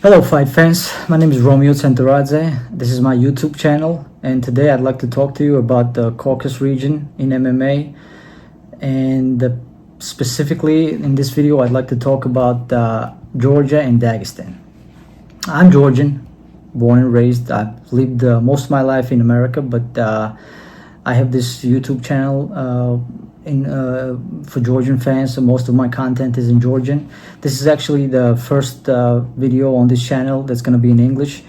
Hello fight fans, my name is Romeo Centoradze. This is my YouTube channel, and today I'd like to talk to you about the Caucasus region in MMA, and specifically in this video I'd like to talk about Georgia and Dagestan. I'm Georgian, born and raised. I've lived most of my life in America, but I have this YouTube channel for Georgian fans, so most of my content is in Georgian. This is actually the first video on this channel that's going to be in English,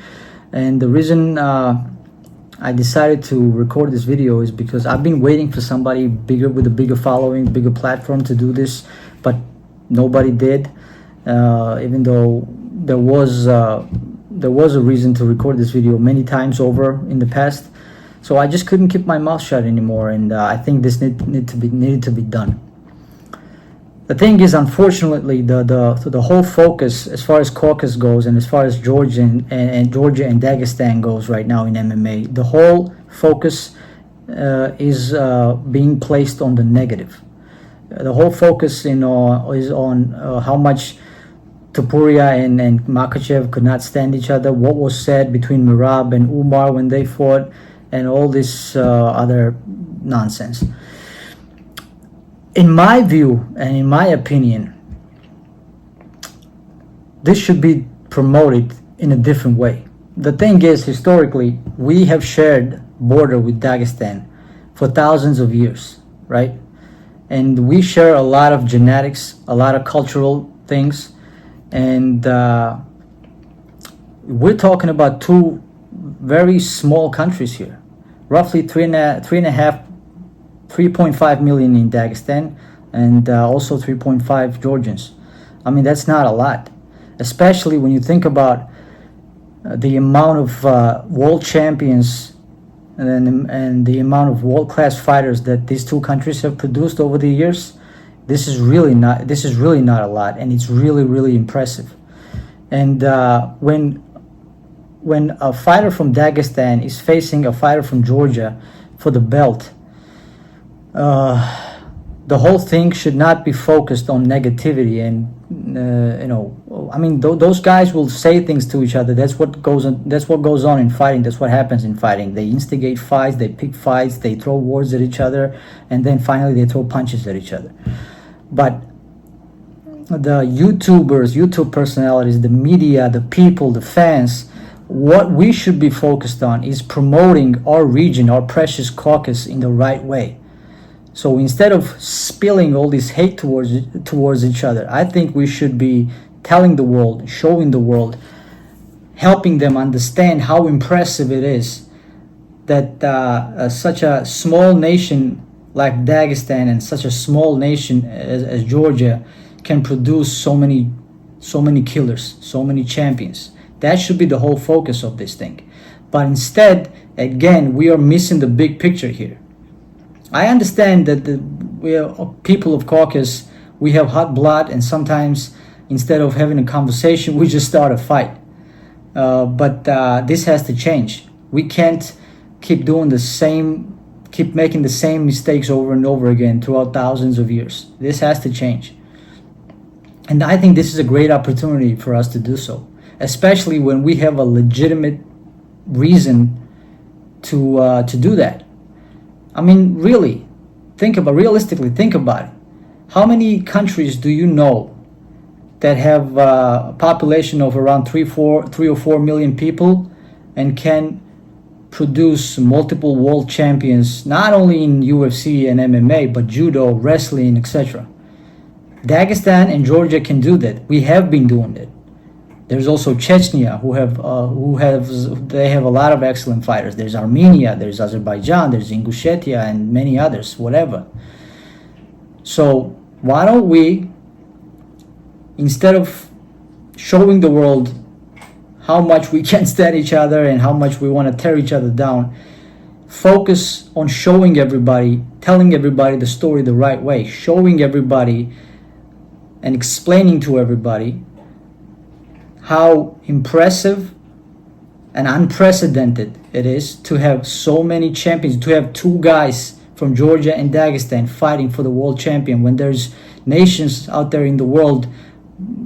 and the reason I decided to record this video is because I've been waiting for somebody bigger, with a bigger following, bigger platform, to do this, but nobody did, even though there was a reason to record this video many times over in the past. So I just couldn't keep my mouth shut anymore, and I think this needed to be done. The thing is, unfortunately, the whole focus as far as Caucasus goes, and as far as Georgia and Dagestan goes right now in MMA, the whole focus is being placed on the negative. The whole focus is on how much Topuria and Makhachev could not stand each other, what was said between Merab and Umar when they fought, and all this other nonsense. In my view and in my opinion, this should be promoted in a different way. The thing is, historically, we have shared border with Dagestan for thousands of years, right? And we share a lot of genetics, a lot of cultural things, and we're talking about two very small countries here. Roughly 3.5 million in Dagestan, and also 3.5 Georgians. I mean, that's not a lot, especially when you think about the amount of world champions and the amount of world-class fighters that these two countries have produced over the years. This is really not a lot, and it's really impressive. And when a fighter from Dagestan is facing a fighter from Georgia for the belt, the whole thing should not be focused on negativity. And I mean, those guys will say things to each other. That's what goes on in fighting. That's what happens in fighting. They instigate fights, they pick fights, they throw words at each other, and then finally they throw punches at each other. But the YouTubers, YouTube personalities, the media, the people, the fans, what we should be focused on is promoting our region, our precious Caucasus, in the right way. So instead of spilling all this hate towards each other, I think we should be telling the world, showing the world, helping them understand how impressive it is that such a small nation like Dagestan and such a small nation as Georgia can produce so many killers, so many champions. That should be the whole focus of this thing. But instead, again, we are missing the big picture here. I understand that we are people of Caucasus, we have hot blood, and sometimes instead of having a conversation, we just start a fight. But this has to change. We can't keep making the same mistakes over and over again throughout thousands of years. This has to change. And I think this is a great opportunity for us to do so, especially when we have a legitimate reason to do that. I mean, realistically, think about it. How many countries do you know that have a population of around 3 or 4 million people and can produce multiple world champions, not only in UFC and MMA, but judo, wrestling, etc.? Dagestan and Georgia can do that. We have been doing it. There's also Chechnya, they have a lot of excellent fighters. There's Armenia, there's Azerbaijan, there's Ingushetia, and many others, whatever. So why don't we, instead of showing the world how much we can't stand each other and how much we want to tear each other down, focus on showing everybody, telling everybody the story the right way, showing everybody and explaining to everybody how impressive and unprecedented it is to have so many champions, to have two guys from Georgia and Dagestan fighting for the world champion, when there's nations out there in the world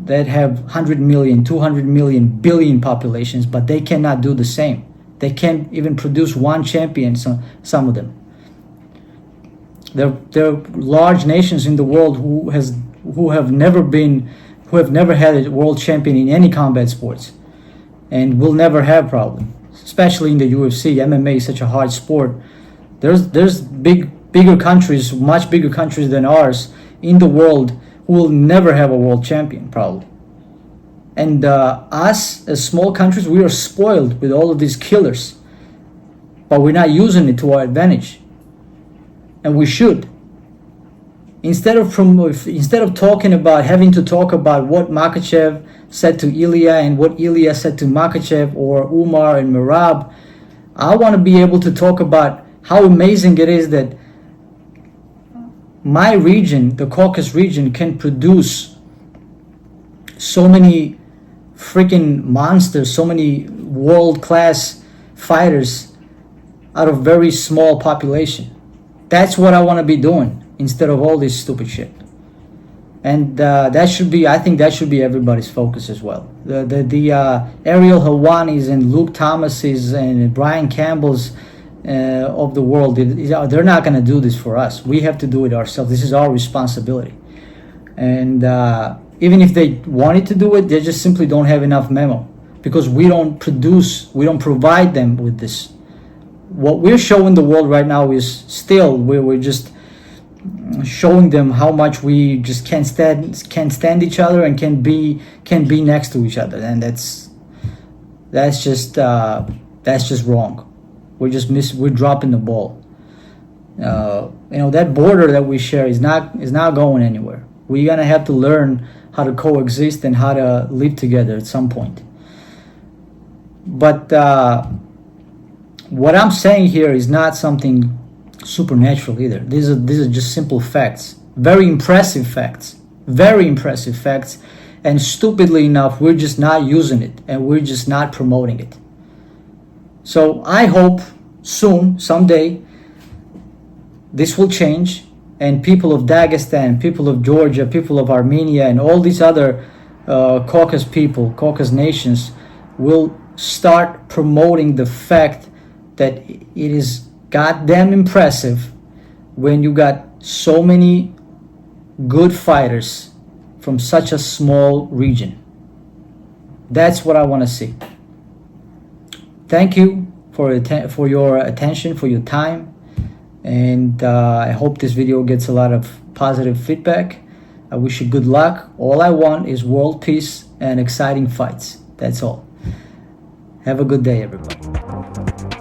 that have 100 million, 200 million, billion populations, but they cannot do the same. They can't even produce one champion, some of them. There are large nations in the world who have never had a world champion in any combat sports, and will never have, probably, especially in the UFC. MMA is such a hard sport. There's bigger countries, much bigger countries than ours in the world, who will never have a world champion, probably. And us, as small countries, we are spoiled with all of these killers, but we're not using it to our advantage. And we should. Instead of having to talk about what Makhachev said to Ilya and what Ilya said to Makhachev, or Umar and Merab, I want to be able to talk about how amazing it is that my region, the Caucasus region, can produce so many freaking monsters, so many world-class fighters out of very small population. That's what I want to be doing, instead of all this stupid shit. And I think that should be everybody's focus as well. The Ariel Helwani's and Luke Thomas's and Brian Campbell's of the world, they're not going to do this for us. We have to do it ourselves. This is our responsibility. And even if they wanted to do it, they just simply don't have enough memo, because we don't provide them with this. What we're showing the world right now is still, we're just showing them how much we just can't stand each other and can be next to each other, and that's just wrong. We're dropping the ball. That border that we share is not going anywhere. We're gonna have to learn how to coexist and how to live together at some point. But what I'm saying here is not something supernatural either. These are just simple facts, very impressive facts, and stupidly enough, we're just not using it, and we're just not promoting it. So I hope soon, someday, this will change, and people of Dagestan, people of Georgia, people of Armenia, and all these other Caucasus nations will start promoting the fact that it is goddamn impressive when you got so many good fighters from such a small region. That's what I want to see. Thank you for your attention, for your time, and I hope this video gets a lot of positive feedback. I wish you good luck. All I want is world peace and exciting fights. That's all. Have a good day, everybody.